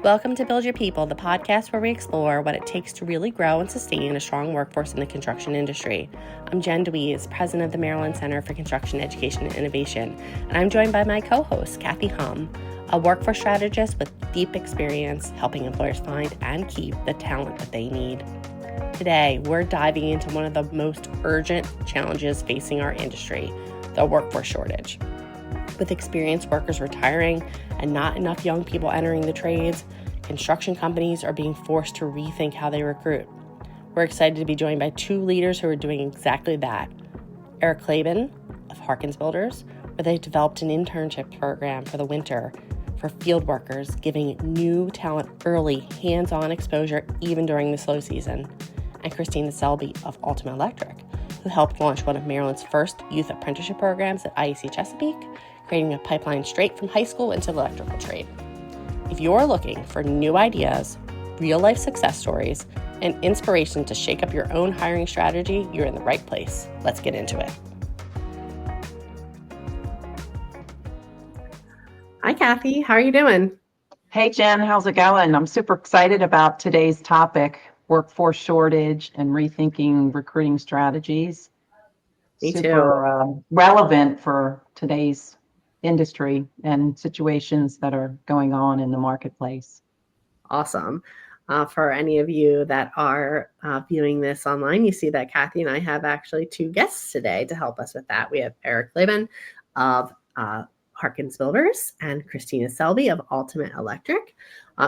Welcome to Build Your People, the podcast where we explore what it takes to really grow and sustain a strong workforce in the construction industry. I'm Jenn Dewees, president of the Maryland Center for Construction Education and Innovation, and I'm joined by my co-host, Kathy Humm, a workforce strategist with deep experience helping employers find and keep the talent that they need. Today, we're diving into one of the most urgent challenges facing our industry, the workforce shortage. With experienced workers retiring and not enough young people entering the trades, construction companies are being forced to rethink how they recruit. We're excited to be joined by two leaders who are doing exactly that. Erik Klebahn of Harkins Builders, where they developed an internship program for the winter for field workers, giving new talent early hands-on exposure even during the slow season. And Christina Selby of Altimate Electric, who helped launch one of Maryland's first youth apprenticeship programs at IEC Chesapeake, creating a pipeline straight from high school into the electrical trade. If you're looking for new ideas, real-life success stories, and inspiration to shake up your own hiring strategy, you're in the right place. Let's get into it. Hi, Kathy. How are you doing? Hey, Jen. How's it going? I'm super excited about today's topic, workforce shortage and rethinking recruiting strategies. Me super relevant for today's industry and situations that are going on in the marketplace. Awesome. For any of you that are viewing this online, you see that Kathy and I have actually two guests today to help us with that. We have Erik Klebahn of Harkins Builders and Christina Selby of Altimate Electric.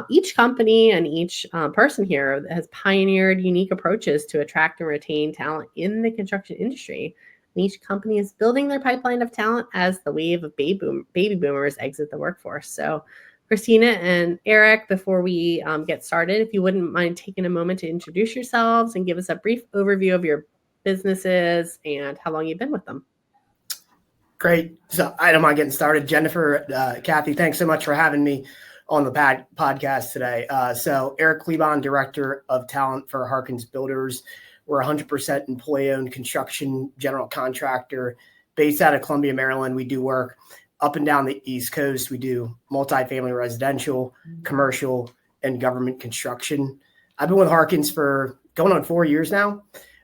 Each company and each person here has pioneered unique approaches to attract and retain talent in the construction industry. And each company is building their pipeline of talent as the wave of baby boomers exit the workforce. So Christina and Erik, before we get started, if you wouldn't mind taking a moment to introduce yourselves and give us a brief overview of your businesses and how long you've been with them. Great. So I don't mind getting started. Jennifer, Kathy, thanks so much for having me on the podcast today. So Erik Klebahn, Director of Talent for Harkins Builders. We're 100% employee-owned construction general contractor based out of Columbia, Maryland. We do work up and down the East Coast. We do multifamily residential, commercial, and government construction. I've been with Harkins for going on 4 years now.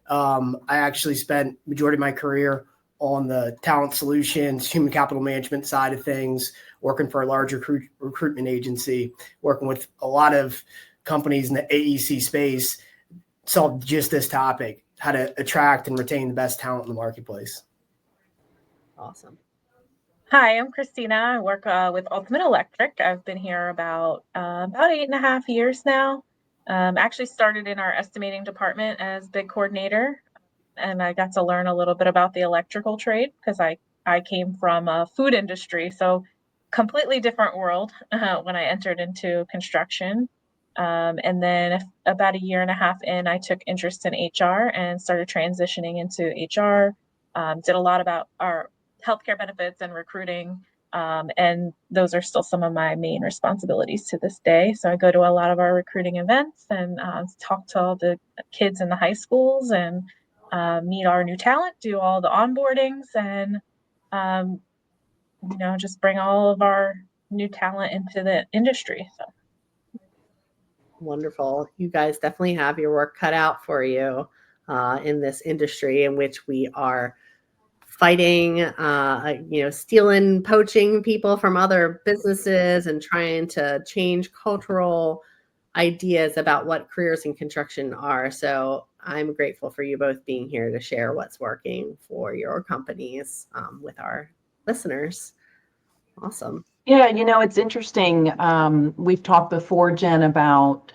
I actually spent majority of my career on the talent solutions, human capital management side of things, working for a large recruitment agency, working with a lot of companies in the AEC space, solved just this topic, how to attract and retain the best talent in the marketplace. Awesome. Hi, I'm Christina. I work with Altimate Electric. I've been here about 8.5 years now. Actually started in our estimating department as bid coordinator. And I got to learn a little bit about the electrical trade because I came from a food industry, so completely different world when I entered into construction. And then about 1.5 years in, I took interest in HR and started transitioning into HR. Did a lot about our healthcare benefits and recruiting, and those are still some of my main responsibilities to this day. So I go to a lot of our recruiting events and talk to all the kids in the high schools and meet our new talent, do all the onboardings, and just bring all of our new talent into the industry. So wonderful. You guys definitely have your work cut out for you in this industry in which we are fighting, stealing, poaching people from other businesses and trying to change cultural ideas about what careers in construction are. So I'm grateful for you both being here to share what's working for your companies with our listeners. Awesome. Yeah, it's interesting. We've talked before, Jen, about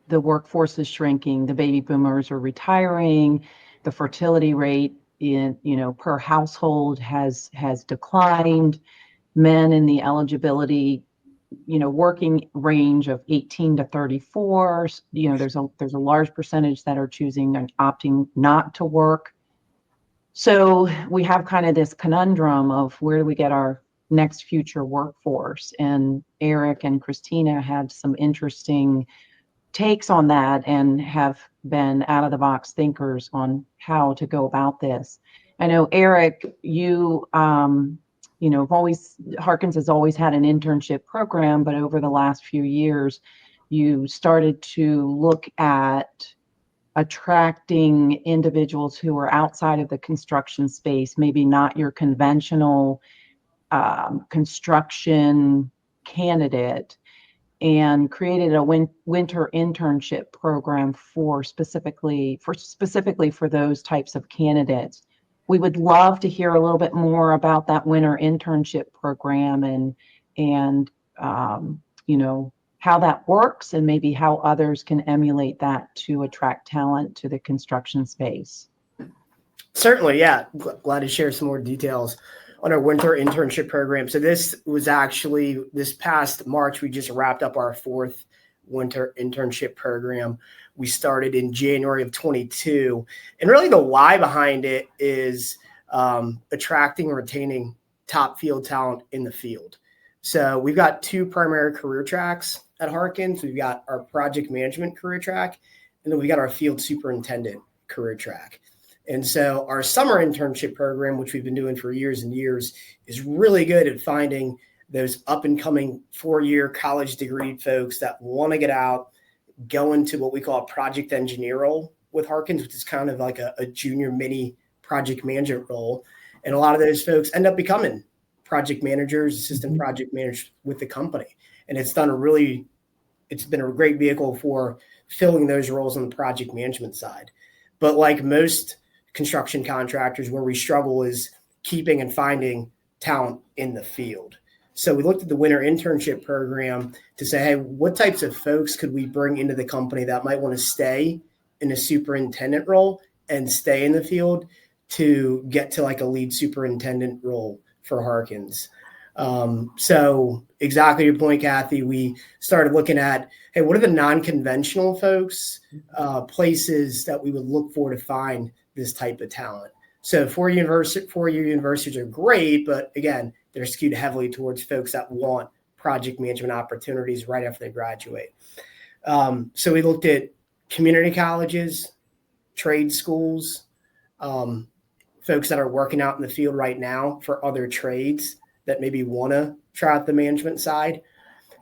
the workforce is shrinking, the baby boomers are retiring, the fertility rate per household has declined. Men in the eligibility working range of 18 to 34, there's a large percentage that are choosing and opting not to work. So we have kind of this conundrum of where do we get our next future workforce? And Erik and Christina had some interesting takes on that and have been out of the box thinkers on how to go about this. I know, Erik, you Harkins has always had an internship program, but over the last few years, you started to look at attracting individuals who are outside of the construction space, maybe not your conventional construction candidate, and created a winter internship program specifically for those types of candidates. We would love to hear a little bit more about that winter internship program and how that works, and maybe how others can emulate that to attract talent to the construction space. Certainly, yeah. Glad to share some more details on our winter internship program. So this was actually this past March, we just wrapped up our 4th winter internship program. We started in January of 22. And really the why behind it is attracting and retaining top field talent in the field. So we've got 2 primary career tracks at Harkins. We've got our project management career track, and then we got our field superintendent career track. And so our summer internship program, which we've been doing for years and years, is really good at finding those up and coming 4-year college degree folks that want to get out, go into what we call a project engineer role with Harkins, which is kind of like a junior mini project manager role. And a lot of those folks end up becoming project managers, assistant project managers with the company. And it's been a great vehicle for filling those roles on the project management side. But like most construction contractors, where we struggle is keeping and finding talent in the field. So we looked at the winter internship program to say, hey, what types of folks could we bring into the company that might want to stay in a superintendent role and stay in the field to get to like a lead superintendent role for Harkins. So exactly your point, Kathy, we started looking at, hey, what are the non-conventional folks, places that we would look for to find this type of talent? So 4-year universities are great, but again, they're skewed heavily towards folks that want project management opportunities right after they graduate. So we looked at community colleges, trade schools, folks that are working out in the field right now for other trades that maybe want to try out the management side.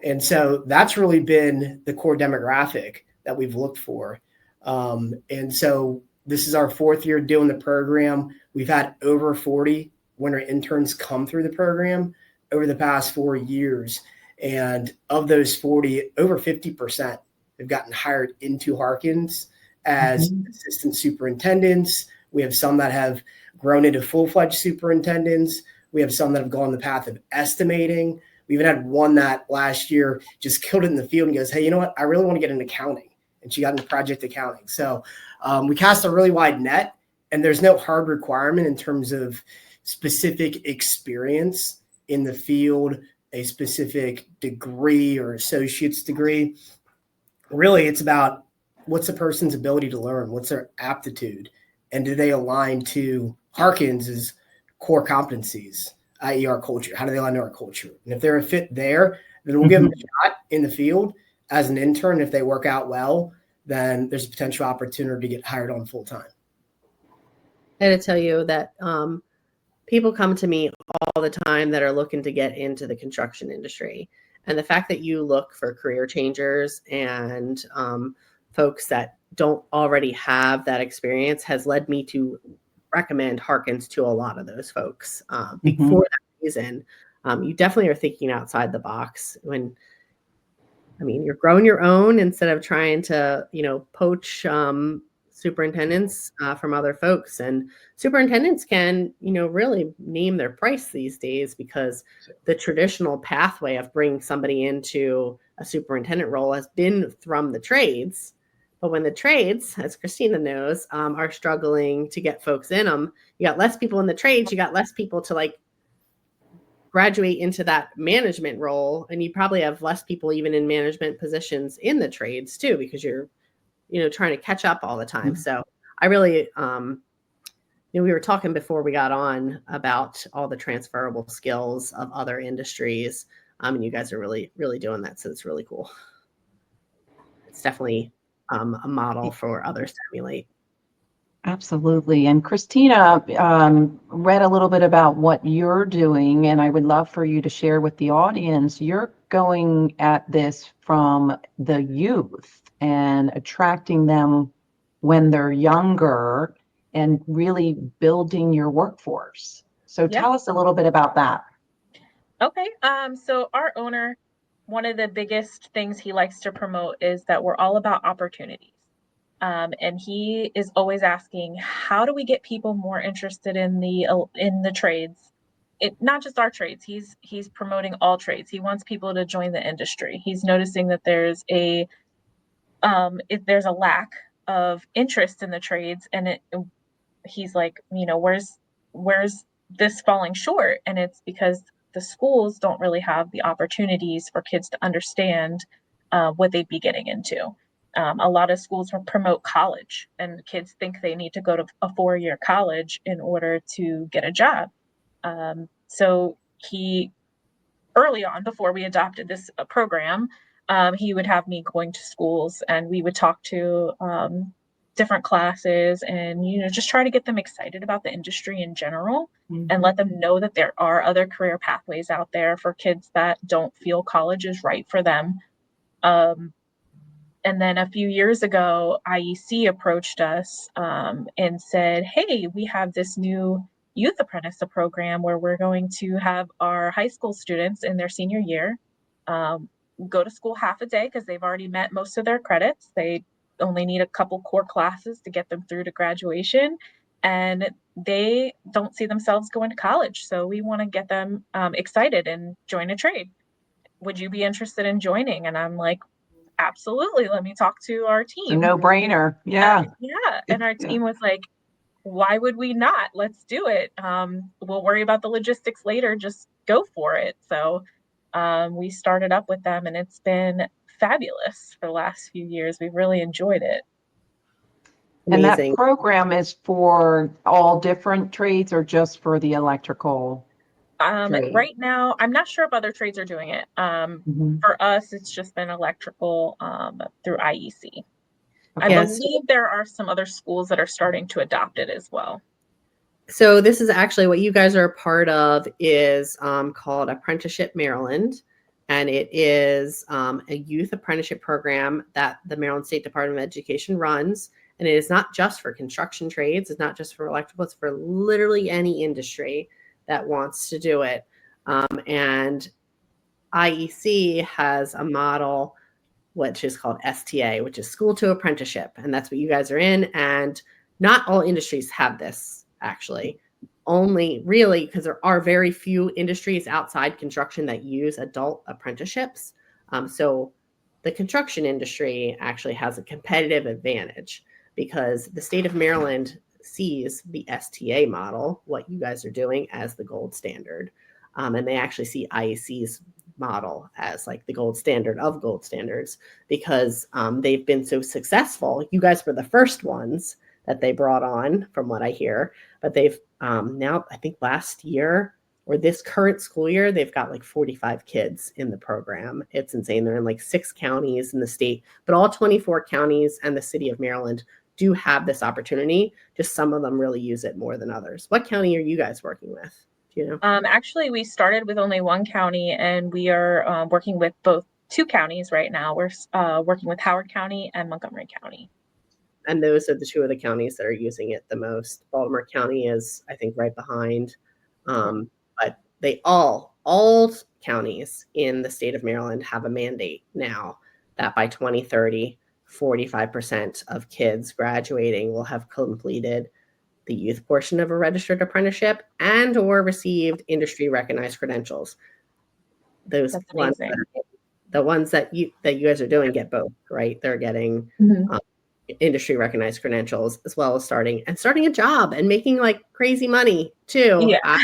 And so that's really been the core demographic that we've looked for. And so this is our 4th year doing the program. We've had over 40 winter interns come through the program over the past 4 years. And of those 40, over 50% have gotten hired into Harkins as assistant superintendents. We have some that have grown into full-fledged superintendents. We have some that have gone the path of estimating. We even had one that last year just killed it in the field and goes, hey, you know what? I really want to get into accounting. And she got into project accounting. So we cast a really wide net, and there's no hard requirement in terms of specific experience in the field, a specific degree or associate's degree. Really, it's about what's a person's ability to learn, what's their aptitude, and do they align to Harkins' core competencies, i.e. our culture? How do they align to our culture? And if they're a fit there, then we'll give them a shot in the field as an intern. If they work out well, then there's a potential opportunity to get hired on full time. I had to tell you that people come to me all the time that are looking to get into the construction industry. And the fact that you look for career changers and folks that don't already have that experience has led me to recommend Harkins to a lot of those folks. For that reason, you definitely are thinking outside the box you're growing your own instead of trying to, poach superintendents from other folks. And superintendents can, really name their price these days, because the traditional pathway of bringing somebody into a superintendent role has been from the trades. But when the trades, as Christina knows, are struggling to get folks in them, you got less people in the trades, you got less people to graduate into that management role. And you probably have less people even in management positions in the trades too, because you're, trying to catch up all the time. So I really, we were talking before we got on about all the transferable skills of other industries. And you guys are really, really doing that. So it's really cool. It's definitely a model for others to emulate. Absolutely. And Christina read a little bit about what you're doing, and I would love for you to share with the audience your going at this from the youth and attracting them when they're younger and really building your workforce. So Yeah. tell us a little bit about that. Okay. So our owner, one of the biggest things he likes to promote is that we're all about opportunities. And he is always asking, how do we get people more interested in the trades? Not just our trades. He's promoting all trades. He wants people to join the industry. He's noticing that there's a lack of interest in the trades, and he's like, where's this falling short? And it's because the schools don't really have the opportunities for kids to understand what they'd be getting into. A lot of schools will promote college, and kids think they need to go to a 4-year college in order to get a job. So he early on, before we adopted this program, he would have me going to schools, and we would talk to different classes, and just try to get them excited about the industry in general, and let them know that there are other career pathways out there for kids that don't feel college is right for them. And then a few years ago, IEC approached us and said, hey, we have this new youth apprentice program where we're going to have our high school students in their senior year go to school half a day because they've already met most of their credits. They only need a couple core classes to get them through to graduation, and they don't see themselves going to college. So we want to get them excited and join a trade. Would you be interested in joining? And I'm like, absolutely. Let me talk to our It's a team. no-brainer. Yeah. Yeah. And our team was like, why would we not? Let's do it. We'll worry about the logistics later. Just go for it. So we started up with them, and it's been fabulous for the last few years. We've really enjoyed it. And that Amazing. program is for all different trades or just for the electrical trade? Right now, I'm not sure if other trades are doing it. For us, it's just been electrical through IEC. I Okay. believe there are some other schools that are starting to adopt it as well. So this is actually what you guys are a part of is called Apprenticeship Maryland. And it is a youth apprenticeship program that the Maryland State Department of Education runs. And it is not just for construction trades. It's not just for electrical. It's for literally any industry that wants to do it. And IEC has a model which is called STA, which is School to Apprenticeship. And that's what you guys are in. And not all industries have this, actually. Only really because there are very few industries outside construction that use adult apprenticeships. So the construction industry actually has a competitive advantage because the state of Maryland sees the STA model, what you guys are doing, as the gold standard. And they actually see IEC's model as like the gold standard of gold standards because they've been so successful. You guys were the first ones that they brought on, from what I hear, but they've now, I think last year or this current school year, they've got like 45 kids in the program. It's insane. They're in like 6 counties in the state, but all 24 counties and the city of Maryland do have this opportunity. Just some of them really use it more than others. What county are you guys working with? Do you know? Actually, we started with only one county, and we are working with both 2 counties right now. We're working with Howard County and Montgomery County. And those are the 2 of the counties that are using it the most. Baltimore County is, I think, right behind. But they all counties in the state of Maryland have a mandate now that by 2030, 45% of kids graduating will have completed the youth portion of a registered apprenticeship and or received industry recognized credentials. Those That's ones, amazing. the ones that you guys are doing get both, right? They're getting industry recognized credentials as well as starting a job and making like crazy money too. Yeah.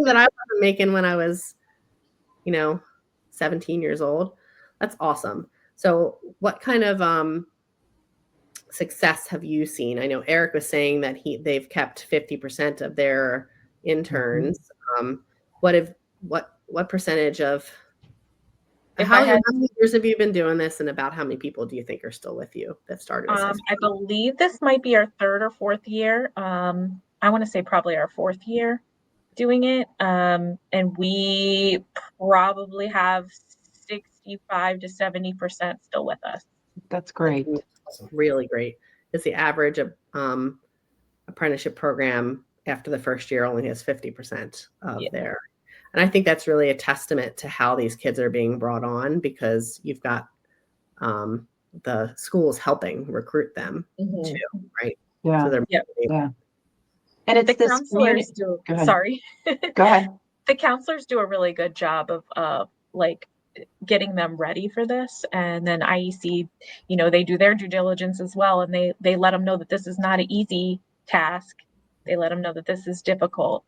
That I wasn't making when I was, 17 years old. That's awesome. So what kind of success have you seen? I know Erik was saying that they've kept 50% of their interns. What percentage of how many years have you been doing this, and about how many people do you think are still with you that started as I believe this might be our 3rd or 4th year. I want to say probably our 4th year doing it. And we probably have 60 65 to 70% still with us. That's great. Really great. It's the average of apprenticeship program after the first year only has 50% of their. And I think that's really a testament to how these kids are being brought on, because you've got the schools helping recruit them too, right? Yeah. So they're yeah. And it's The this counselors community. do. Go ahead. Sorry. Go ahead. The counselors do a really good job of like getting them ready for this, and then IEC, they do their due diligence as well, and they let them know that this is not an easy task. They let them know that this is difficult.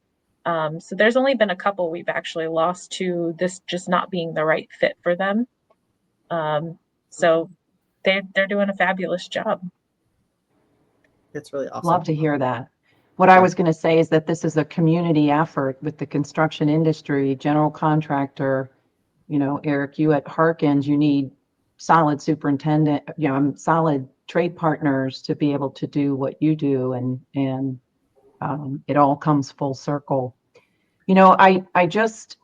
So there's only been a couple we've actually lost to this just not being the right fit for them. So they're doing a fabulous job. It's really awesome. Love to hear that. What I was going to say is that this is a community effort with the construction industry, general contractor. Erik, you at Harkins, you need solid superintendent, solid trade partners to be able to do what you do, and it all comes full circle. I just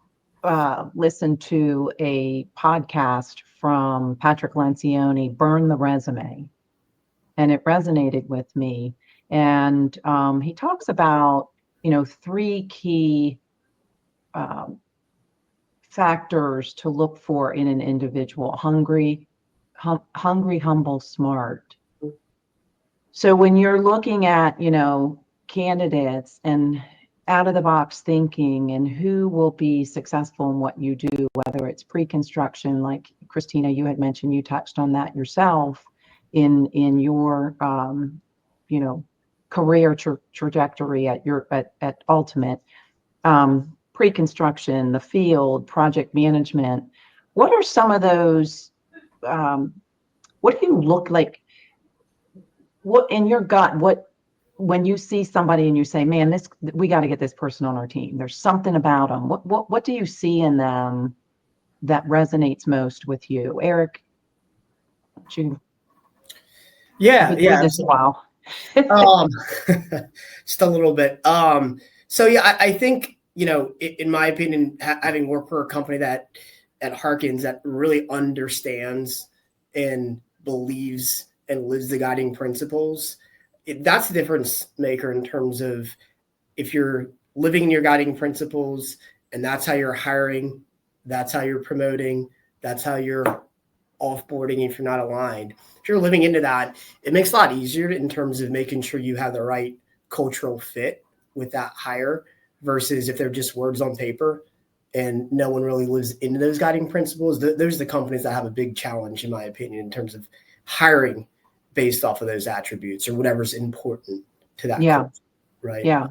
listened to a podcast from Patrick Lencioni, Burn the Resume, and it resonated with me. And he talks about, three key factors to look for in an individual: hungry, humble, smart. So when you're looking at, candidates and out of the box thinking and who will be successful in what you do, whether it's pre-construction, like Christina, you had mentioned, you touched on that yourself in your, career trajectory at Altimate, pre-construction, the field, project management. What are some of those? What do you look like? What in your gut? When you see somebody and you say, "Man, we got to get this person on our team." There's something about them. What do you see in them that resonates most with you, Erik? Yeah. This a while. Just a little bit. So yeah, I think, in my opinion, having worked for a company at Harkins that really understands and believes and lives the guiding principles, that's the difference maker in terms of if you're living in your guiding principles, and that's how you're hiring, that's how you're promoting, that's how you're offboarding if you're not aligned. If you're living into that, it makes it a lot easier in terms of making sure you have the right cultural fit with that hire, versus if they're just words on paper and no one really lives into those guiding principles. Those are the companies that have a big challenge, in my opinion, in terms of hiring based off of those attributes or whatever's important to that culture, right? Yeah.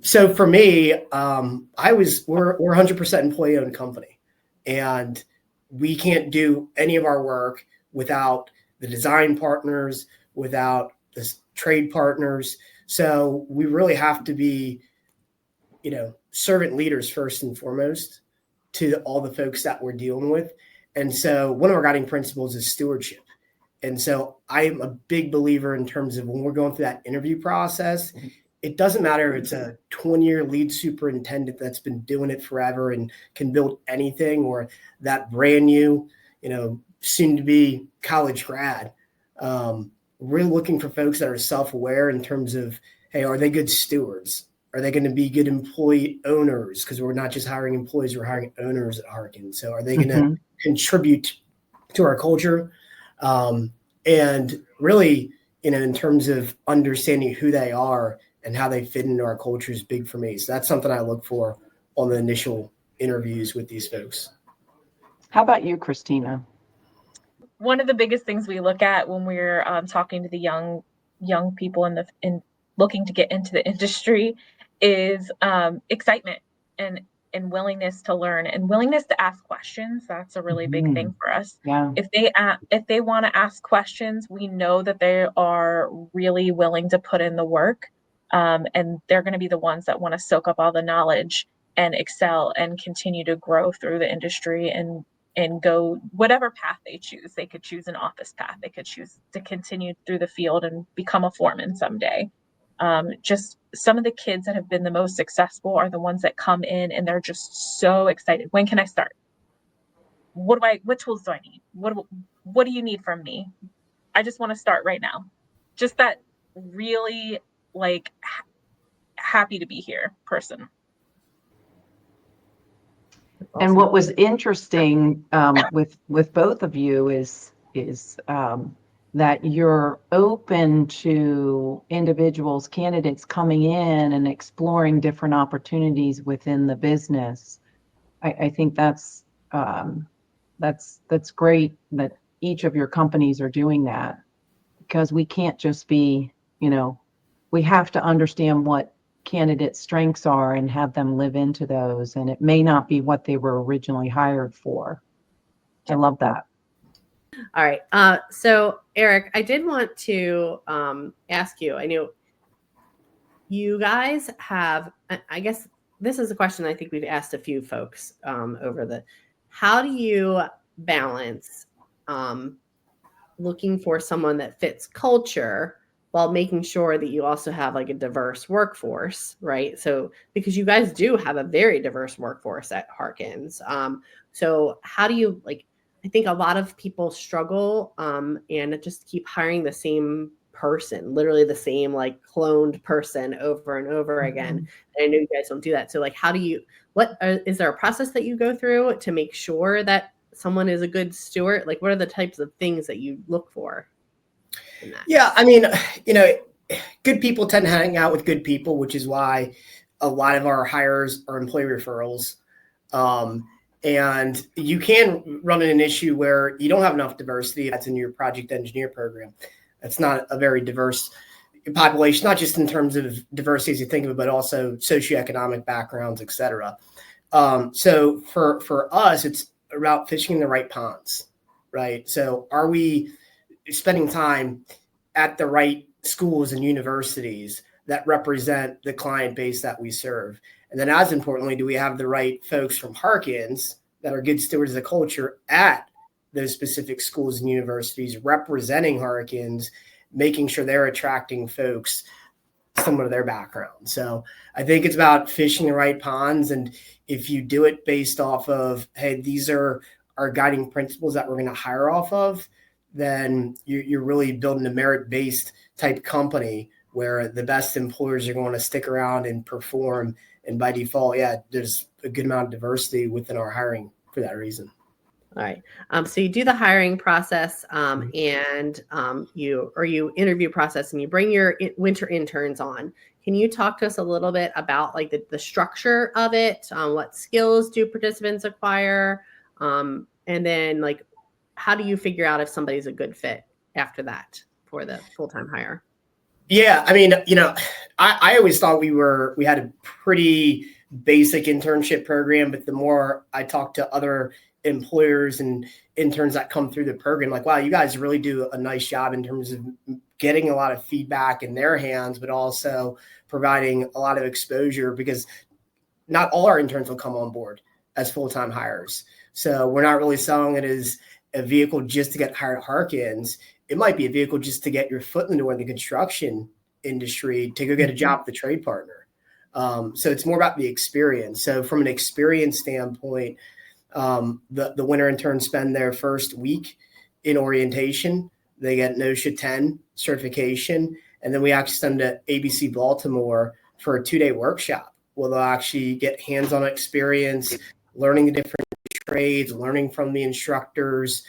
So for me, we're 100% employee-owned company, and we can't do any of our work without the design partners, without the trade partners. So we really have to be, servant leaders first and foremost to all the folks that we're dealing with. And so one of our guiding principles is stewardship. And so I'm a big believer in terms of when we're going through that interview process, it doesn't matter if it's a 20-year lead superintendent that's been doing it forever and can build anything, or that brand new, soon to be college grad. We're looking for folks that are self-aware in terms of, hey, are they good stewards? Are they going to be good employee owners? Because we're not just hiring employees, we're hiring owners at Harkins. So are they going to contribute to our culture? And really, in terms of understanding who they are and how they fit into our culture is big for me. So that's something I look for on the initial interviews with these folks. How about you, Christina? One of the biggest things we look at when we're talking to the young people in looking to get into the industry is excitement and willingness to learn and willingness to ask questions. That's a really big thing for us. Yeah. If they want to ask questions, we know that they are really willing to put in the work, and they're going to be the ones that want to soak up all the knowledge and excel and continue to grow through the industry and go whatever path they choose. They could choose an office path. They could choose to continue through the field and become a foreman someday. Just some of the kids that have been the most successful are the ones that come in and they're just so excited. When can I start? what tools do I need? What do you need from me? I just want to start right now. Just that really like happy to be here person. And what was interesting with both of you is that you're open to individuals, candidates coming in and exploring different opportunities within the business. I think that's great that each of your companies are doing that, because we can't just be, we have to understand what candidates' strengths are and have them live into those. And it may not be what they were originally hired for. I love that. All right. So Erik, I did want to ask you, I know you guys have, I guess this is a question I think we've asked a few folks how do you balance looking for someone that fits culture while making sure that you also have like a diverse workforce, right? So, because you guys do have a very diverse workforce at Harkins. So how do you I think a lot of people struggle and just keep hiring the same person, literally the same cloned person over and over again. And I know you guys don't do that. So how do you, is there a process that you go through to make sure that someone is a good steward? What are the types of things that you look for in that? Yeah, I mean, good people tend to hang out with good people, which is why a lot of our hires are employee referrals. And you can run into an issue where you don't have enough diversity. That's in your project engineer program. That's not a very diverse population, not just in terms of diversity as you think of it, but also socioeconomic backgrounds, et cetera. So for us, it's about fishing in the right ponds, right? So are we spending time at the right schools and universities that represent the client base that we serve? And then as importantly, do we have the right folks from Harkins that are good stewards of the culture at those specific schools and universities representing Harkins, making sure they're attracting folks similar to their background? So I think it's about fishing the right ponds. And if you do it based off of, hey, these are our guiding principles that we're going to hire off of, then you're really building a merit-based type company where the best employers are going to stick around and perform. And by default, yeah, there's a good amount of diversity within our hiring for that reason. All right. So you do the hiring process and you interview process and you bring your winter interns on. Can you talk to us a little bit about the structure of it? What skills do participants acquire? And then how do you figure out if somebody's a good fit after that for the full-time hire? Yeah, I mean, I always thought we had a pretty basic internship program, but the more I talk to other employers and interns that come through the program, wow, you guys really do a nice job in terms of getting a lot of feedback in their hands, but also providing a lot of exposure, because not all our interns will come on board as full-time hires. So we're not really selling it as a vehicle just to get hired at Harkins. It might be a vehicle just to get your foot in the door in the construction industry, to go get a job with a trade partner. So it's more about the experience. So from an experience standpoint, the winter interns spend their first week in orientation. They get NOSHA 10 certification. And then we actually send them to ABC Baltimore for a 2-day workshop where they'll actually get hands-on experience, learning the different trades, learning from the instructors,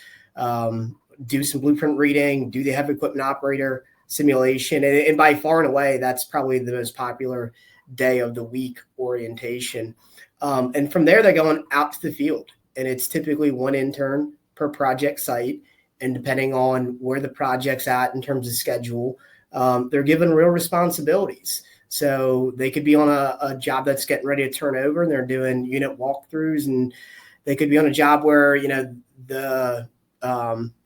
do some blueprint reading, do the heavy equipment operator simulation. And by far and away, that's probably the most popular day of the week orientation. And from there, they're going out to the field. And it's typically one intern per project site. And depending on where the project's at in terms of schedule, they're given real responsibilities. So they could be on a job that's getting ready to turn over and they're doing unit walkthroughs, and they could be on a job where, the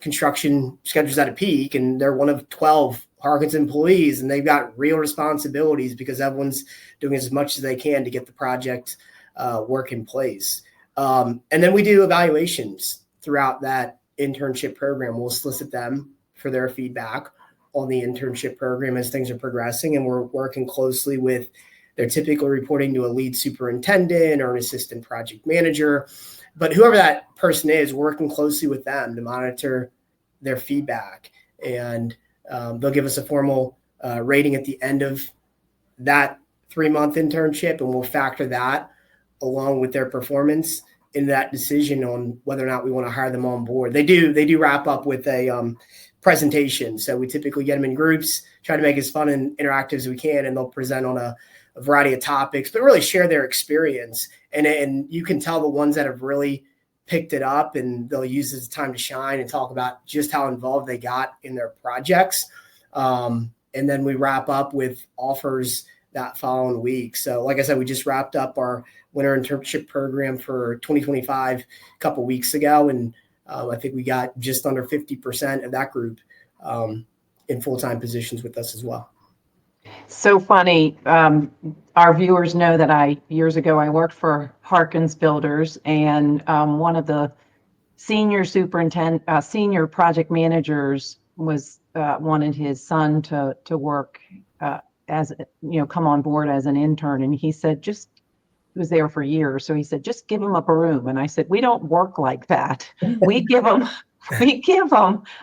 construction schedule's at a peak and they're one of 12 Harkins employees and they've got real responsibilities because everyone's doing as much as they can to get the project work in place. And then we do evaluations throughout that internship program. We'll solicit them for their feedback on the internship program as things are progressing. And we're working closely with, they're typically reporting to a lead superintendent or an assistant project manager. but whoever that person is, working closely with them to monitor their feedback, and they'll give us a formal rating at the end of that 3-month internship, and we'll factor that along with their performance in that decision on whether or not we want to hire them on board. They do wrap up with a presentation. So we typically get them in groups, try to make it as fun and interactive as we can, and they'll present on a variety of topics, but really share their experience. And you can tell the ones that have really picked it up, and they'll use it as time to shine and talk about just how involved they got in their projects. And then we wrap up with offers that following week. So like I said, we just wrapped up our winter internship program for 2025 a couple weeks ago. And I think we got just under 50% of that group in full-time positions with us as well. So funny. Our viewers know that years ago, I worked for Harkins Builders, and one of the senior project managers wanted his son to work come on board as an intern. And he said, he was there for years. So he said, just give him a broom. And I said, we don't work like that. We give them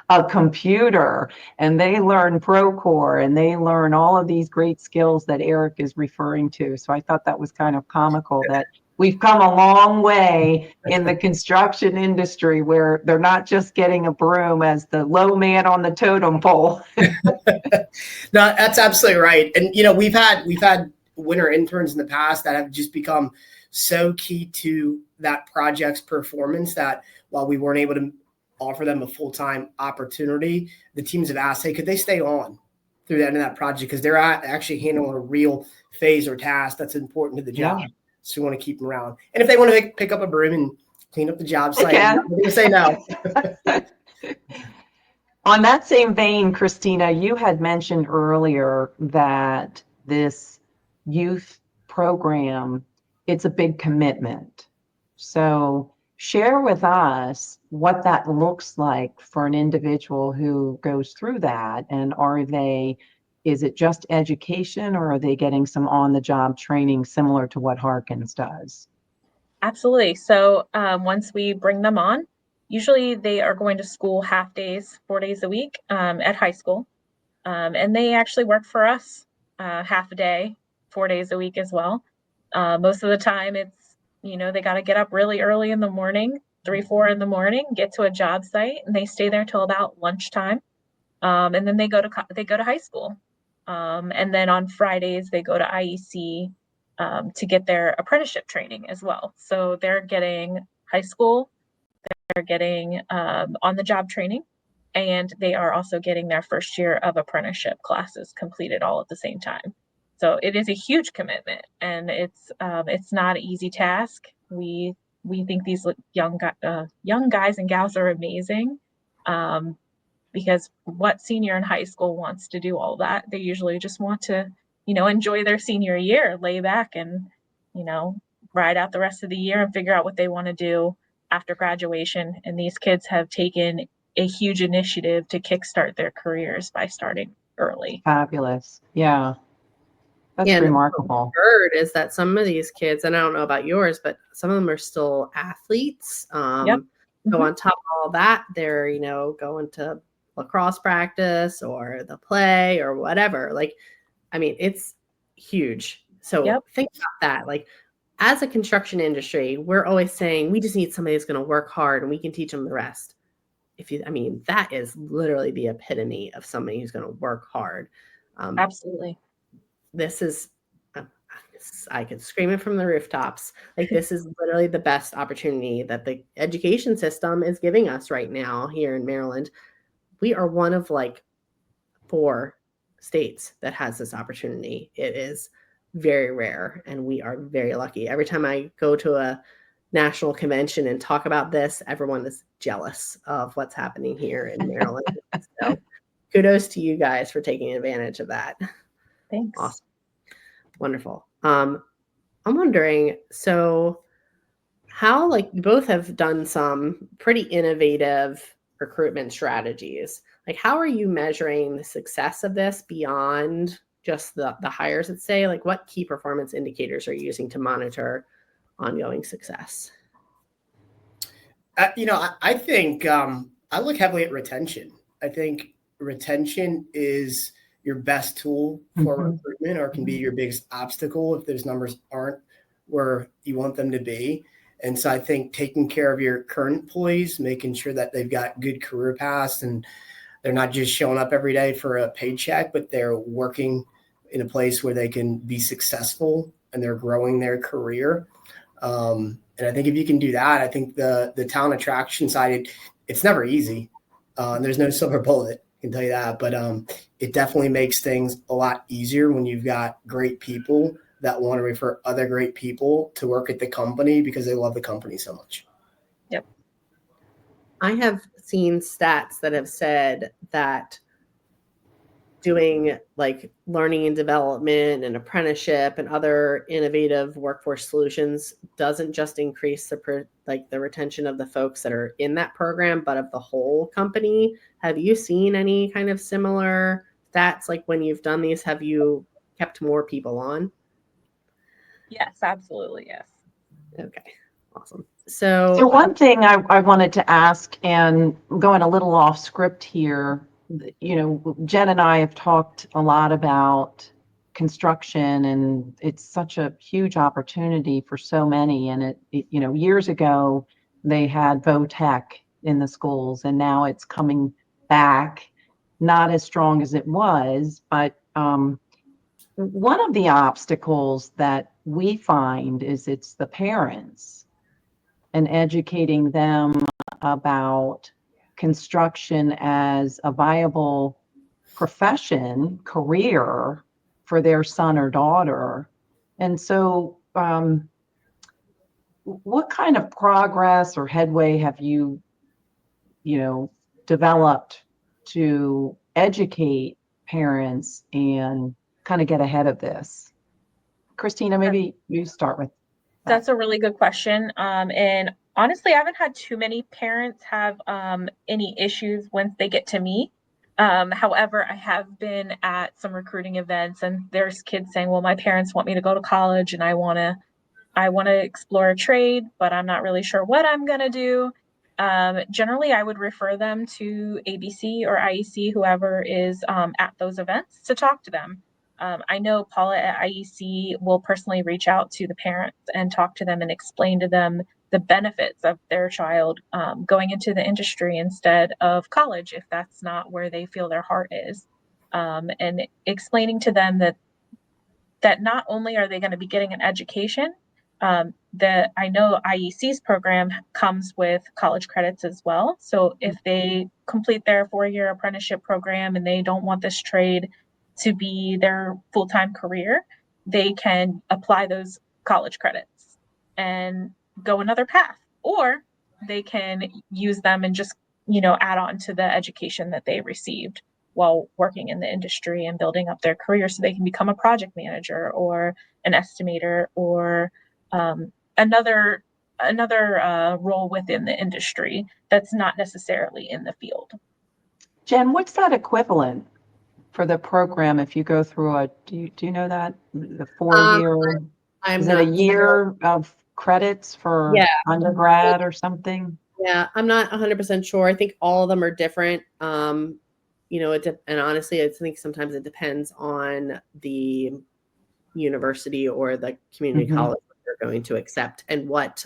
a computer, and they learn Procore, and they learn all of these great skills that Erik is referring to. So I thought that was kind of comical that we've come a long way in the construction industry, where they're not just getting a broom as the low man on the totem pole. No, that's absolutely right. And, we've had winter interns in the past that have just become so key to that project's performance that while we weren't able to offer them a full-time opportunity, the teams have asked, hey, could they stay on through the end of that project? Because they're actually handling a real phase or task that's important to the job. Yeah. So we want to keep them around. And if they want to pick up a broom and clean up the job site, I'm going to say no. On that same vein, Christina, you had mentioned earlier that this youth program, it's a big commitment. So share with us what that looks like for an individual who goes through that. And is it just education, or are they getting some on-the-job training similar to what Harkins does? Absolutely. So once we bring them on, usually they are going to school half days, 4 days a week at high school. And they actually work for us half a day, 4 days a week as well. Most of the time it's, they got to get up really early in the morning, 3, 4 in the morning, get to a job site, and they stay there till about lunchtime. And then they go to high school. And then on Fridays, they go to IEC to get their apprenticeship training as well. So they're getting high school, they're getting on-the-job training, and they are also getting their first year of apprenticeship classes completed all at the same time. So it is a huge commitment, and it's not an easy task. We think these young guys and gals are amazing, because what senior in high school wants to do all that? They usually just want to, enjoy their senior year, lay back and, ride out the rest of the year and figure out what they want to do after graduation. And these kids have taken a huge initiative to kickstart their careers by starting early. Fabulous. Yeah. That's remarkable. What I've heard is that some of these kids, and I don't know about yours, but some of them are still athletes. Yep. So on top of all that, they're, going to lacrosse practice or the play or whatever. It's huge. So think about that. As a construction industry, we're always saying we just need somebody who's going to work hard and we can teach them the rest. That is literally the epitome of somebody who's going to work hard. Absolutely. This is, I could scream it from the rooftops. This is literally the best opportunity that the education system is giving us right now here in Maryland. We are one of 4 states that has this opportunity. It is very rare, and we are very lucky. Every time I go to a national convention and talk about this, everyone is jealous of what's happening here in Maryland. So kudos to you guys for taking advantage of that. Thanks. Awesome. Wonderful. I'm wondering, so how, you both have done some pretty innovative recruitment strategies. How are you measuring the success of this beyond just the hires, let's say? What key performance indicators are you using to monitor ongoing success? I think I look heavily at retention. I think retention is your best tool for recruitment, or can be your biggest obstacle if those numbers aren't where you want them to be. And so I think taking care of your current employees, making sure that they've got good career paths and they're not just showing up every day for a paycheck, but they're working in a place where they can be successful and they're growing their career. And I think if you can do that, I think the talent attraction side, it's never easy. There's no silver bullet, I can tell you that. But it definitely makes things a lot easier when you've got great people that want to refer other great people to work at the company because they love the company so much. Yep. I have seen stats that have said that doing like learning and development and apprenticeship and other innovative workforce solutions doesn't just increase the retention of the folks that are in that program, but of the whole company. Have you seen any kind of similar stats? Like when you've done these, have you kept more people on? Yes, absolutely. Yes. Okay, awesome. So one thing I wanted to ask, and going a little off script here, Jenn and I have talked a lot about construction, and it's such a huge opportunity for so many. And it years ago, they had VOTech in the schools, and now it's coming back, not as strong as it was, but one of the obstacles that we find is it's the parents and educating them about construction as a viable profession, career for their son or daughter. And so what kind of progress or headway have you developed to educate parents and kind of get ahead of this? Christina, maybe you start with that. That's a really good question. And honestly, I haven't had too many parents have any issues once they get to me. However, I have been at some recruiting events, and there's kids saying, well, my parents want me to go to college and I want to explore a trade, but I'm not really sure what I'm going to do. Generally, I would refer them to ABC or IEC, whoever is at those events, to talk to them. I know Paula at IEC will personally reach out to the parents and talk to them and explain to them the benefits of their child going into the industry instead of college, if that's not where they feel their heart is, and explaining to them that not only are they going to be getting an education, that I know IEC's program comes with college credits as well. So if they complete their 4-year apprenticeship program and they don't want this trade to be their full-time career, they can apply those college credits and go another path, or they can use them and just add on to the education that they received while working in the industry and building up their career, so they can become a project manager or an estimator or another role within the industry that's not necessarily in the field. Jenn, what's that equivalent for the program if you go through do you know that, the 4-year? Is it a year of credits for undergrad or something? Yeah, I'm not 100% sure. I think all of them are different. And honestly, I think sometimes it depends on the university or the community college that they're going to accept and what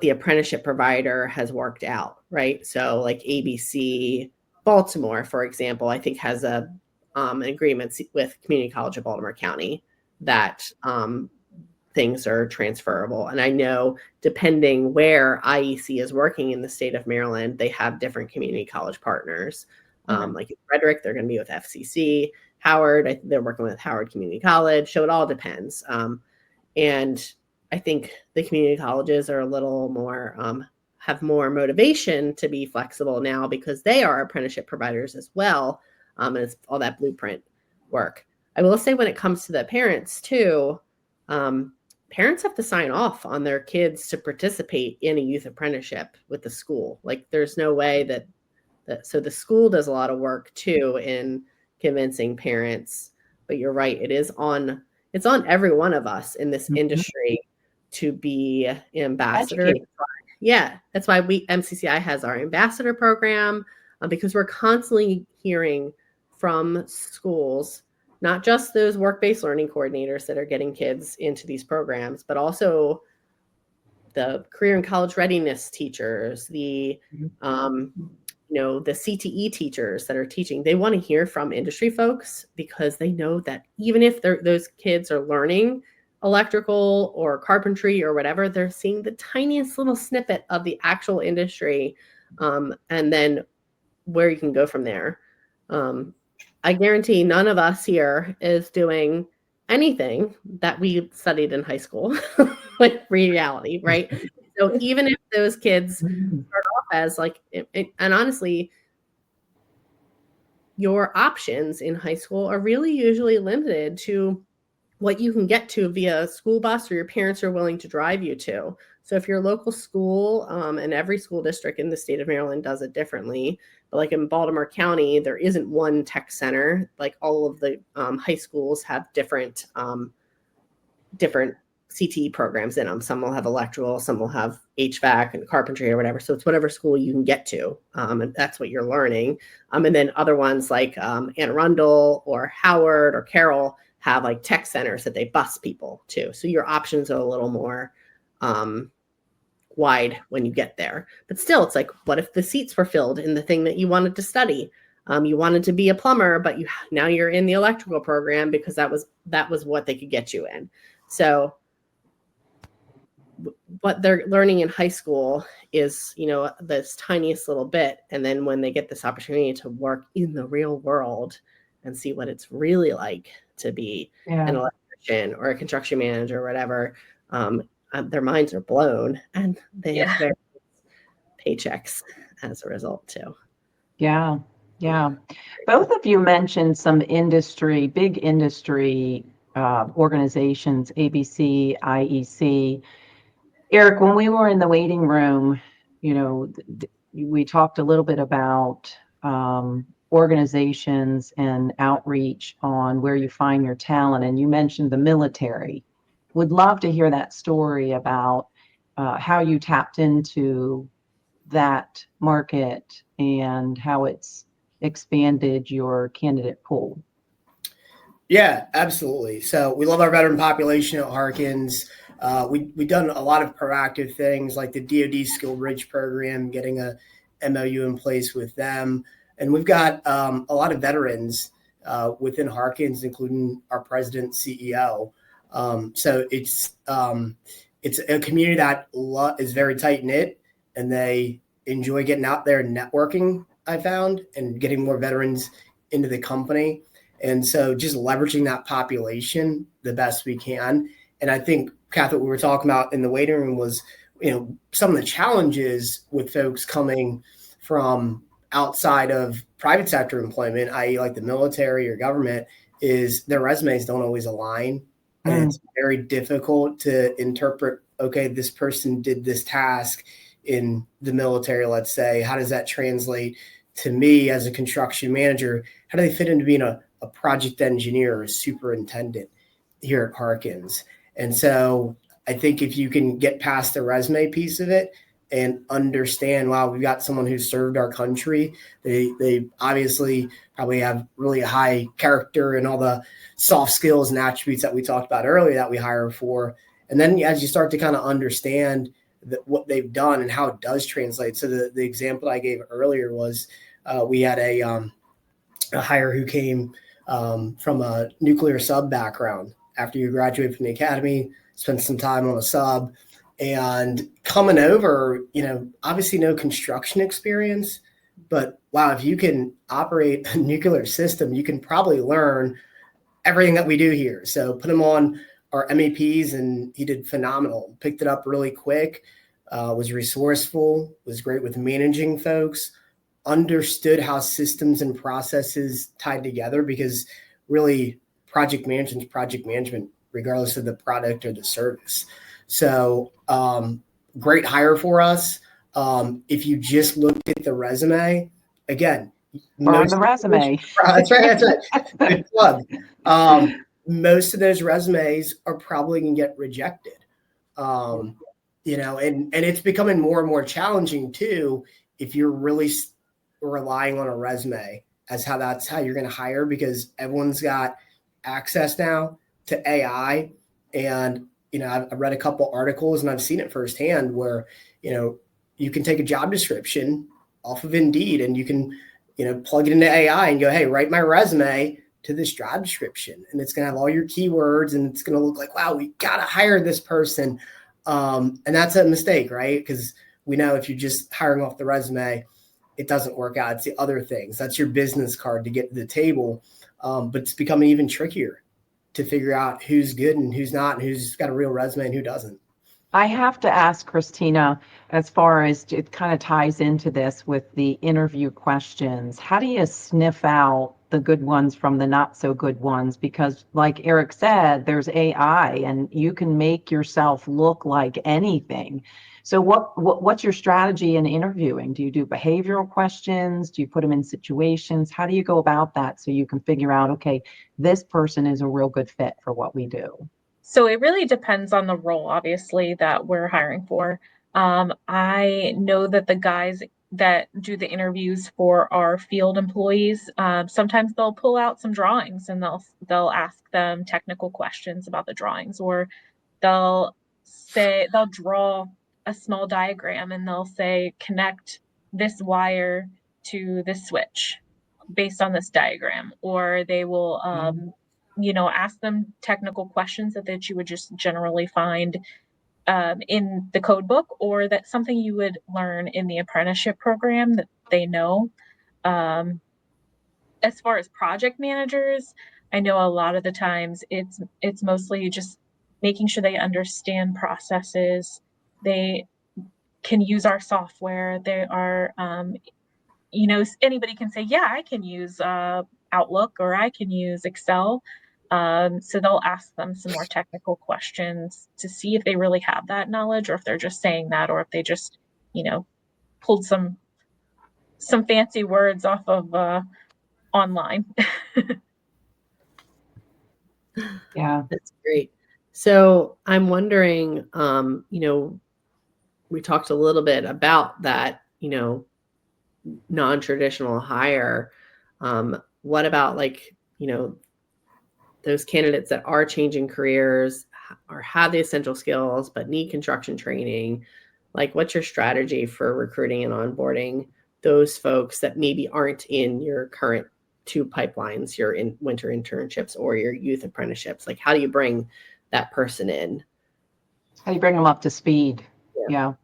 the apprenticeship provider has worked out, right? So like ABC Baltimore, for example, I think has an agreement with Community College of Baltimore County that things are transferable. And I know depending where IEC is working in the state of Maryland, they have different community college partners. Like in Frederick, they're going to be with FCC. Howard, they're working with Howard Community College. So it all depends. And I think the community colleges are a little more, have more motivation to be flexible now because they are apprenticeship providers as well. And it's all that blueprint work. I will say when it comes to the parents too, parents have to sign off on their kids to participate in a youth apprenticeship with the school. Like there's no way so the school does a lot of work too in convincing parents, but you're right. It's on every one of us in this industry to be ambassadors. Yeah, that's why MCCI has our ambassador program, because we're constantly hearing from schools, not just those work-based learning coordinators that are getting kids into these programs, but also the career and college readiness teachers, the the CTE teachers that are teaching. They want to hear from industry folks because they know that even if those kids are learning electrical or carpentry or whatever, they're seeing the tiniest little snippet of the actual industry, and then where you can go from there. I guarantee none of us here is doing anything that we studied in high school with reality, right? So even if those kids start off as like, and honestly, your options in high school are really usually limited to what you can get to via school bus or your parents are willing to drive you to. So if your local school, and every school district in the state of Maryland does it differently, but like in Baltimore County, there isn't one tech center. Like all of the high schools have different CTE programs in them. Some will have electrical, some will have HVAC and carpentry or whatever. So it's whatever school you can get to, and that's what you're learning. And then other ones like Anne Arundel or Howard or Carroll have like tech centers that they bus people to. So your options are a little more wide when you get there. But still, it's like, what if the seats were filled in the thing that you wanted to study? You wanted to be a plumber, but now you're in the electrical program because that was what they could get you in. So what they're learning in high school is, this tiniest little bit. And then when they get this opportunity to work in the real world and see what it's really like to be an electrician or a construction manager or whatever, their minds are blown and they have their paychecks as a result too. Yeah. Both of you mentioned some big industry organizations, ABC, IEC. Erik, when we were in the waiting room, we talked a little bit about organizations and outreach on where you find your talent, and you mentioned the military. Would love to hear that story about how you tapped into that market and how it's expanded your candidate pool. Yeah, absolutely. So we love our veteran population at Harkins. We've done a lot of proactive things like the DoD Skill Bridge program, getting a MOU in place with them. And we've got a lot of veterans within Harkins, including our president, CEO. So it's a community that is very tight knit, and they enjoy getting out there and networking, I found, and getting more veterans into the company. And so just leveraging that population the best we can. And I think, Kathy, what we were talking about in the waiting room was, some of the challenges with folks coming from outside of private sector employment, i.e. like the military or government, is their resumes don't always align. And it's very difficult to interpret, okay, this person did this task in the military, let's say. How does that translate to me as a construction manager? How do they fit into being a project engineer or a superintendent here at Harkins? And so I think if you can get past the resume piece of it and understand, wow, we've got someone who served our country. They obviously probably have really high character and all the soft skills and attributes that we talked about earlier that we hire for. And then as you start to kind of understand what they've done and how it does translate. So the example I gave earlier was we had a hire who came from a nuclear sub background. After you graduate from the academy, spent some time on a sub, and coming over, obviously no construction experience, but wow, if you can operate a nuclear system, you can probably learn everything that we do here. So put him on our MEPs and he did phenomenal, picked it up really quick, was resourceful, was great with managing folks, understood how systems and processes tied together, because really project management, regardless of the product or the service. So great hire for us. If you just looked at the resume, again, on the resume. That's right. Good plug. Most of those resumes are probably going to get rejected. and it's becoming more and more challenging too if you're really relying on a resume as that's how you're going to hire, because everyone's got access now to AI. And I've read a couple articles and I've seen it firsthand where you can take a job description off of Indeed and you can plug it into AI and go, hey, write my resume to this job description, and it's going to have all your keywords and it's going to look like, wow, we got to hire this person. And that's a mistake, right? Because we know if you're just hiring off the resume, it doesn't work out. It's the other things. That's your business card to get to the table. But it's becoming even trickier to figure out who's good and who's not, and who's got a real resume and who doesn't. I have to ask Christina, as far as it kind of ties into this with the interview questions, how do you sniff out the good ones from the not so good ones? Because like Erik said, there's AI and you can make yourself look like anything. So what's your strategy in interviewing? Do you do behavioral questions? Do you put them in situations? How do you go about that so you can figure out, okay, this person is a real good fit for what we do? So it really depends on the role, obviously, that we're hiring for. I know that the guys that do the interviews for our field employees, sometimes they'll pull out some drawings and they'll ask them technical questions about the drawings, or they'll draw a small diagram and they'll say, connect this wire to this switch based on this diagram, or they will ask them technical questions that you would just generally find in the code book, or that's something you would learn in the apprenticeship program that they know. As far as project managers, I know a lot of the times it's mostly just making sure they understand processes. They can use our software. They are, anybody can say, yeah, I can use Outlook or I can use Excel. So they'll ask them some more technical questions to see if they really have that knowledge, or if they're just saying that, or if they just, pulled some fancy words off of online. Yeah. That's great. So I'm wondering, we talked a little bit about that, non-traditional hire. What about those candidates that are changing careers or have the essential skills but need construction training? What's your strategy for recruiting and onboarding those folks that maybe aren't in your current two pipelines, your winter internships or your youth apprenticeships? How do you bring that person in? How do you bring them up to speed? Yeah.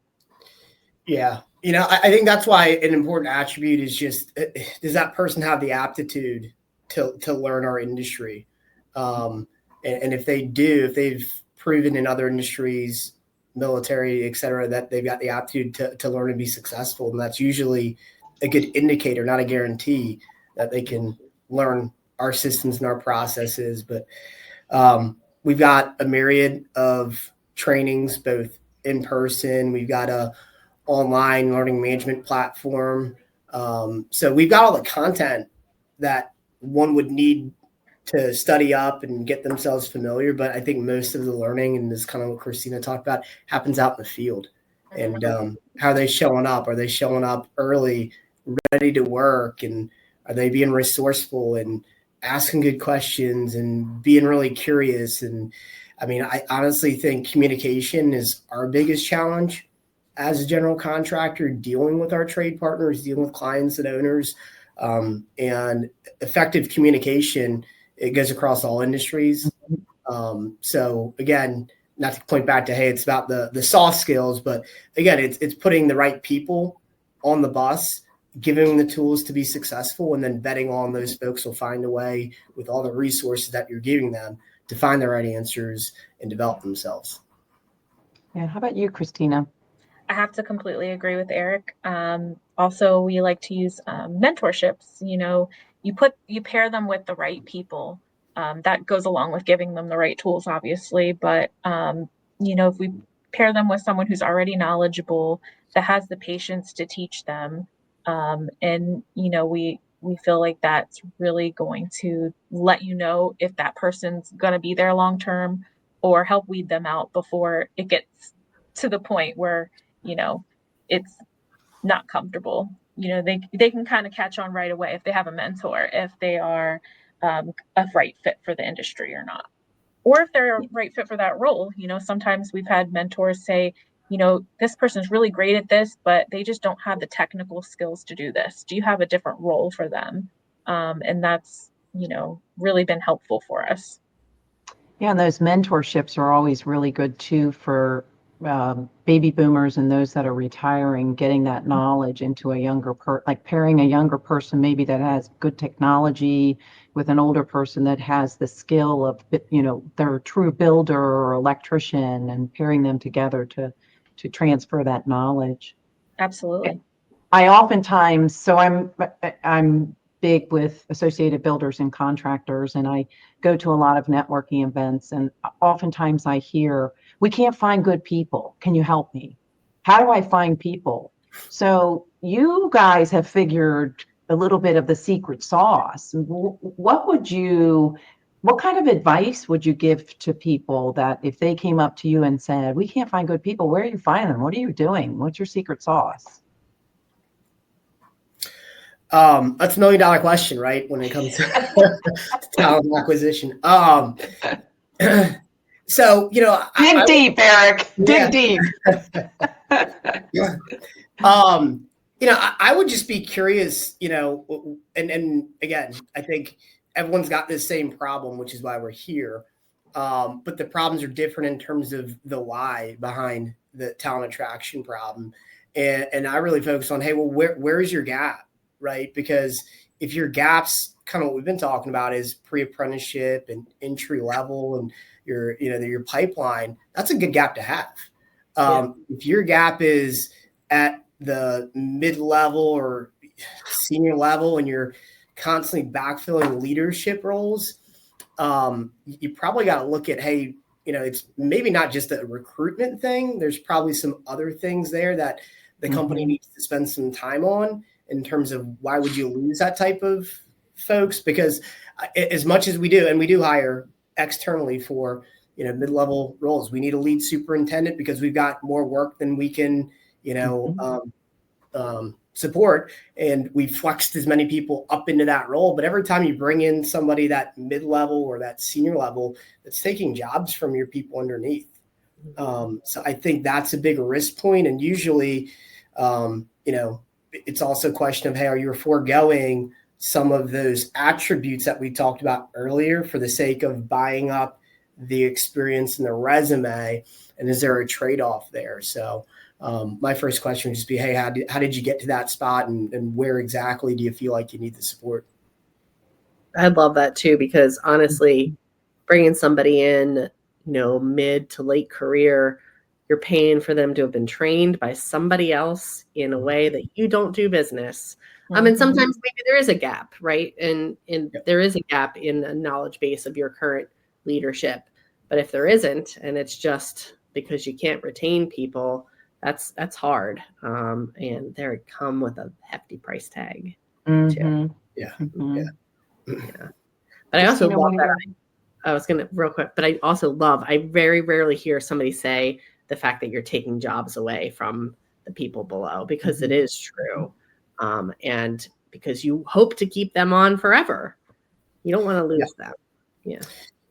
I think that's why an important attribute is just, does that person have the aptitude to learn our industry? And if they do, if they've proven in other industries, military, et cetera, that they've got the aptitude to learn and be successful, and that's usually a good indicator, not a guarantee, that they can learn our systems and our processes. But we've got a myriad of trainings, both in person. We've got a online learning management platform. So we've got all the content that one would need to study up and get themselves familiar. But I think most of the learning, and this is kind of what Christina talked about, happens out in the field. And how are they showing up? Are they showing up early, ready to work? And are they being resourceful and asking good questions and being really curious? And I mean, I honestly think communication is our biggest challenge as a general contractor, dealing with our trade partners, dealing with clients and owners, and effective communication. It goes across all industries. So again, not to point back to, hey, it's about the soft skills, but again, it's putting the right people on the bus, giving them the tools to be successful, and then betting on those folks will find a way with all the resources that you're giving them to find the right answers and develop themselves. Yeah. How about you, Christina? I have to completely agree with Erik. Also, we like to use mentorships. You pair them with the right people. That goes along with giving them the right tools, obviously. But if we pair them with someone who's already knowledgeable, that has the patience to teach them, and we feel like that's really going to let you know if that person's going to be there long term, or help weed them out before it gets to the point where, it's not comfortable. They can kind of catch on right away if they have a mentor, if they are a right fit for the industry or not, or if they're a right fit for that role. Sometimes we've had mentors say, this person's really great at this, but they just don't have the technical skills to do this. Do you have a different role for them? And that's, really been helpful for us. Yeah, and those mentorships are always really good too for baby boomers and those that are retiring, getting that knowledge into a younger like pairing a younger person maybe that has good technology with an older person that has the skill of, they're a true builder or electrician, and pairing them together to transfer that knowledge. Absolutely. I oftentimes, so I'm big with associated builders and contractors, and I go to a lot of networking events, and oftentimes I hear, we can't find good people. Can you help me? How do I find people? So you guys have figured a little bit of the secret sauce. What kind of advice would you give to people that if they came up to you and said, we can't find good people, where are you finding them? What are you doing? What's your secret sauce? That's $1 million question, right? When it comes to talent acquisition. So, dig deep, Erik. Yeah. Dig deep. Yeah. I would just be curious, and again, I think everyone's got this same problem, which is why we're here. But the problems are different in terms of the why behind the talent attraction problem. And I really focus on, hey, well, where's your gap? Right? Because if your gaps, kind of what we've been talking about, is pre-apprenticeship and entry level and your pipeline, that's a good gap to have. If your gap is at the mid-level or senior level and you're constantly backfilling leadership roles, you probably got to look at, hey, it's maybe not just a recruitment thing. There's probably some other things there that the company needs to spend some time on, in terms of why would you lose that type of folks? Because as much as we do, and we do hire externally for, mid-level roles, we need a lead superintendent because we've got more work than we can, support. And we flexed as many people up into that role. But every time you bring in somebody that mid-level or that senior level, it's taking jobs from your people underneath. So I think that's a big risk point. And usually, it's also a question of, hey, are you foregoing some of those attributes that we talked about earlier for the sake of buying up the experience in the resume? And is there a trade-off there? So my first question would just be, hey, how did you get to that spot, and where exactly do you feel like you need the support? I love that too, because honestly, bringing somebody in, mid to late career, you're paying for them to have been trained by somebody else in a way that you don't do business. And sometimes maybe there is a gap, right? And there is a gap in the knowledge base of your current leadership. But if there isn't, and it's just because you can't retain people, that's hard. And they come with a hefty price tag too. Yeah. But I also love that. I was going to real quick, but I also love, I very rarely hear somebody say the fact that you're taking jobs away from the people below, because it is true. And because you hope to keep them on forever. You don't want to lose them.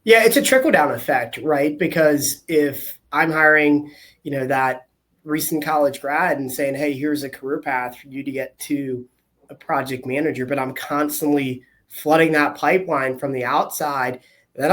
Yeah, it's a trickle-down effect, right? Because if I'm hiring, that recent college grad and saying, hey, here's a career path for you to get to a project manager, but I'm constantly flooding that pipeline from the outside, then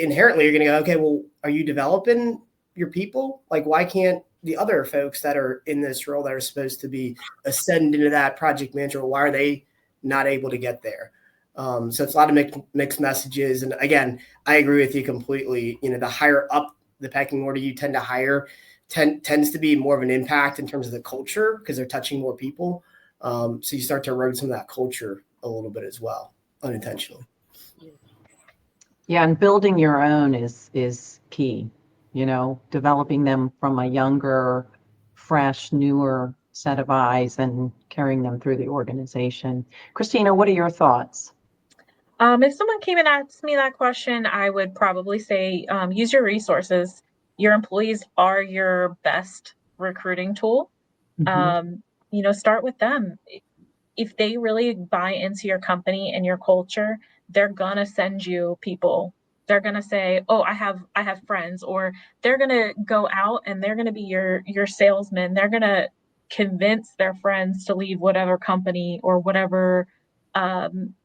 inherently you're going to go, okay, well, are you developing your people? Like, why can't the other folks that are in this role that are supposed to be ascend into that project manager, why are they not able to get there? So it's a lot of mixed messages. And again, I agree with you completely. The higher up the pecking order you tend to hire tends to be more of an impact in terms of the culture, because they're touching more people. So you start to erode some of that culture a little bit as well, unintentionally. Yeah, and building your own is key. Developing them from a younger, fresh, newer set of eyes and carrying them through the organization. Christina, what are your thoughts? If someone came and asked me that question, I would probably say use your resources. your employees are your best recruiting tool. Start with them. If they really buy into your company and your culture, they're gonna send you people. They're gonna say, "Oh, I have friends," or they're gonna go out and they're gonna be your salesman. They're gonna convince their friends to leave whatever company or whatever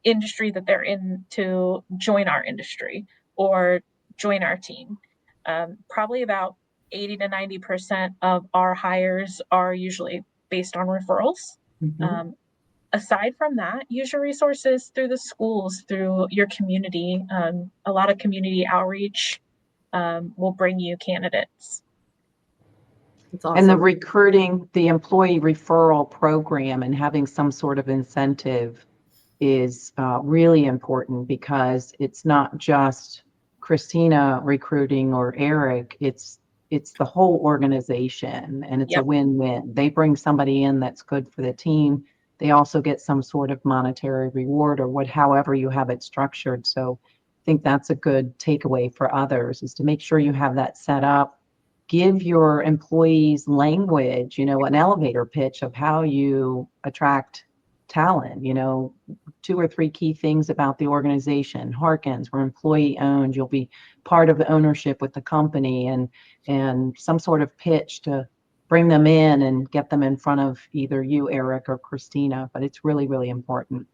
industry that they're in to join our industry or join our team. Probably about 80 to 90% of our hires are usually based on referrals. Aside from that, use your resources through the schools, through your community. A lot of community outreach will bring you candidates. Awesome. And the recruiting, the employee referral program and having some sort of incentive is really important, because it's not just Christina recruiting or Erik, it's the whole organization, and it's a win-win. They bring somebody in that's good for the team. They also get some sort of monetary reward, or however you have it structured. So I think that's a good takeaway for others, is to make sure you have that set up. Give your employees language, an elevator pitch of how you attract talent, 2 or 3 key things about the organization. Harkins, we're employee owned. You'll be part of the ownership with the company, and some sort of pitch to bring them in and get them in front of either you, Erik, or Christina. But it's really, really important.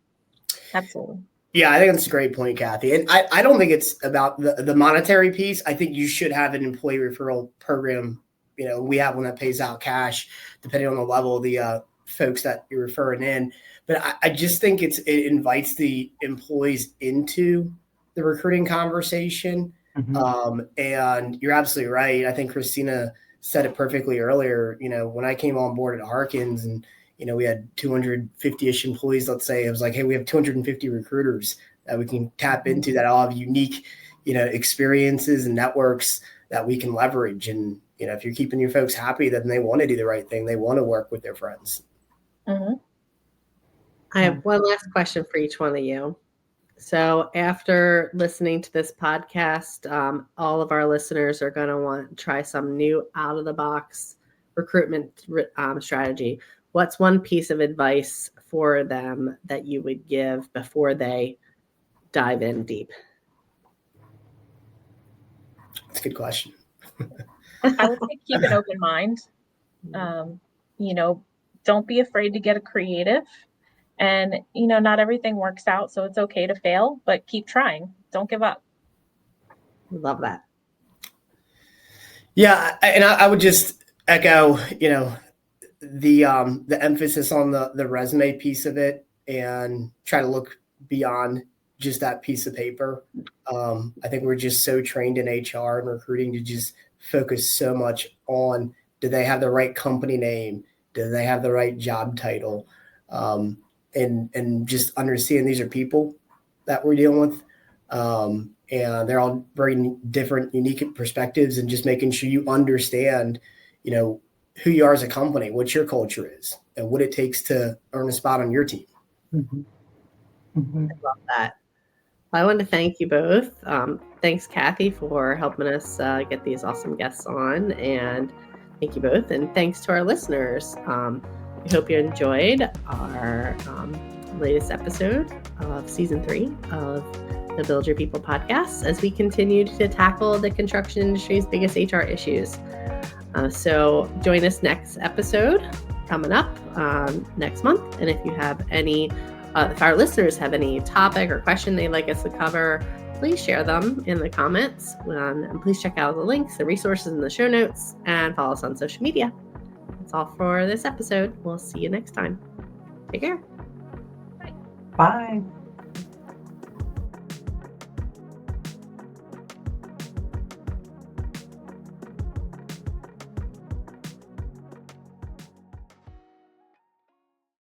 Absolutely. Yeah, I think that's a great point, Kathy. And I don't think it's about the monetary piece. I think you should have an employee referral program. We have one that pays out cash depending on the level of the folks that you're referring in. But I just think it invites the employees into the recruiting conversation. And you're absolutely right. I think Christina said it perfectly earlier. When I came on board at Harkins and we had 250-ish employees, let's say, it was like, hey, we have 250 recruiters that we can tap into that all have unique, experiences and networks that we can leverage. And, if you're keeping your folks happy, then they want to do the right thing. They want to work with their friends. I have one last question for each one of you. So after listening to this podcast, all of our listeners are going to want to try some new out-of-the-box recruitment strategy. What's one piece of advice for them that you would give before they dive in deep? That's a good question. I would say keep an open mind. Don't be afraid to get creative. And, not everything works out, so it's okay to fail, but keep trying. Don't give up. Love that. Yeah, and I would just echo, the emphasis on the resume piece of it, and try to look beyond just that piece of paper. I think we're just so trained in HR and recruiting to just focus so much on, do they have the right company name? Do they have the right job title? And just understand these are people that we're dealing with. And they're all bringing different, unique perspectives, and just making sure you understand, who you are as a company, what your culture is, and what it takes to earn a spot on your team. I love that. I want to thank you both. Thanks, Kathy, for helping us get these awesome guests on. And thank you both. And thanks to our listeners. We hope you enjoyed our latest episode of season 3 of the Build Your People podcast, as we continue to tackle the construction industry's biggest HR issues. So join us next episode coming up next month. And if you have any, if our listeners have any topic or question they'd like us to cover, please share them in the comments. And please check out the links, the resources in the show notes, and follow us on social media. That's all for this episode. We'll see you next time. Take care. Bye.